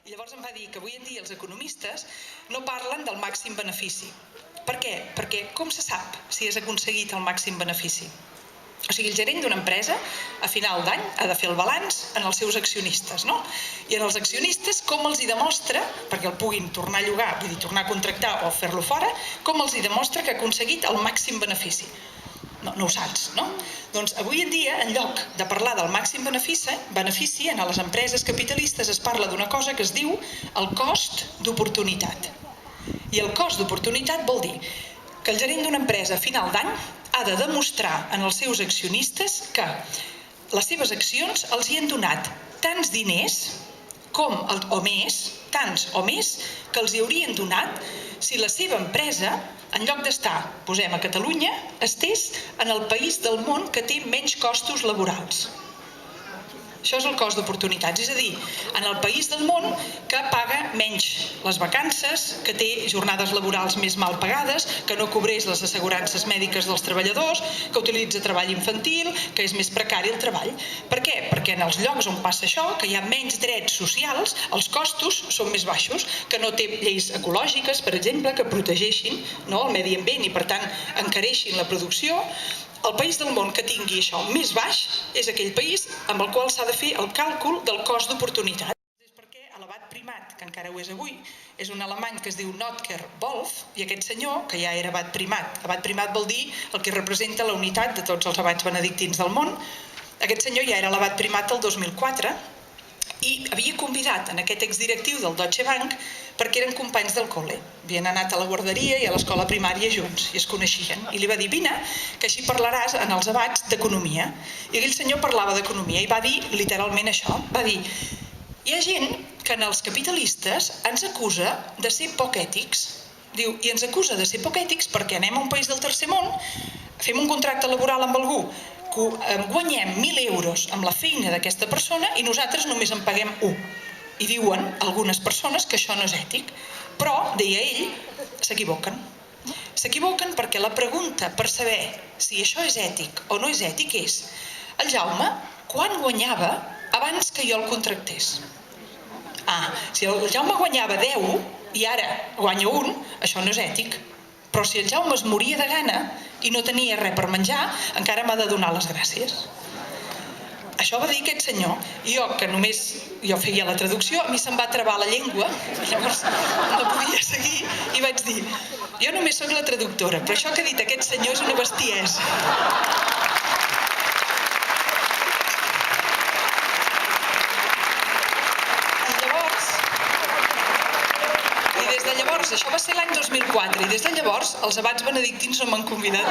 I llavors em va dir que avui en dia els economistes no parlen del màxim benefici. Per què? Perquè com se sap si has aconseguit el màxim benefici? O sigui, el gerent d'una empresa, a final d'any, ha de fer el balanç en els seus accionistes, no? I en els accionistes, com els hi demostra, perquè el puguin tornar a llogar, vull dir, tornar a contractar o fer-lo fora, com els hi demostra que ha aconseguit el màxim benefici? No ho saps, no? Doncs avui en dia, en lloc de parlar del màxim benefici, en les empreses capitalistes es parla d'una cosa que es diu el cost d'oportunitat. I el cost d'oportunitat vol dir que el gerent d'una empresa a final d'any ha de demostrar en els seus accionistes que les seves accions els hi han donat tants diners o més que els hi haurien donat si la seva empresa, en lloc d'estar, posem a Catalunya, estés en el país del món que té menys costos laborals. Això és el cost d'oportunitats, és a dir, en el país del món que paga menys les vacances, que té jornades laborals més mal pagades, que no cobreix les assegurances mèdiques dels treballadors, que utilitza treball infantil, que és més precari el treball. Per què? Perquè en els llocs on passa això, que hi ha menys drets socials, els costos són més baixos, que no té lleis ecològiques, per exemple, que protegeixin el medi ambient i, per tant, encareixin la producció. El país del món que tingui això més baix és aquell país amb el qual s'ha de fer el càlcul del cost d'oportunitat. És perquè l'abat primat, que encara ho és avui, és un alemany que es diu Notker Wolf, i aquest senyor, que ja era abat primat vol dir el que representa la unitat de tots els abats benedictins del món, aquest senyor ja era l'abat primat el 2004 i havia convidat en aquest exdirectiu del Deutsche Bank perquè eren companys del col·le. Havien anat a la guarderia i a l'escola primària junts i es coneixien. I li va dir, vine, que així parlaràs en els abats d'economia. I aquell senyor parlava d'economia i va dir literalment això. Va dir, hi ha gent que en els capitalistes ens acusa de ser poc ètics. Diu, i ens acusa de ser poc ètics perquè anem a un país del tercer món, fem un contracte laboral amb algú, guanyem 1.000 euros amb la feina d'aquesta persona i nosaltres només en paguem 1. I diuen algunes persones que això no és ètic. Però, deia ell, s'equivoquen. S'equivoquen perquè la pregunta per saber si això és ètic o no és ètic és el Jaume, quan guanyava abans que jo el contractés? Si el Jaume guanyava 10 i ara guanya 1, això no és ètic. Però si el Jaume es moria de gana i no tenia res per menjar, encara m'ha de donar les gràcies. Això va dir aquest senyor, i jo feia la traducció, a mi se'm va travar la llengua, llavors no podia seguir, i vaig dir, jo només soc la traductora, però això que ha dit aquest senyor és una bestiesa. Això va ser l'any 2004 i des de llavors els abats benedictins no m'han convidat.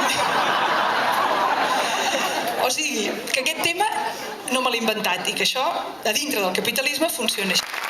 O sigui, que aquest tema no me l'he inventat i que això, a dintre del capitalisme, funciona així.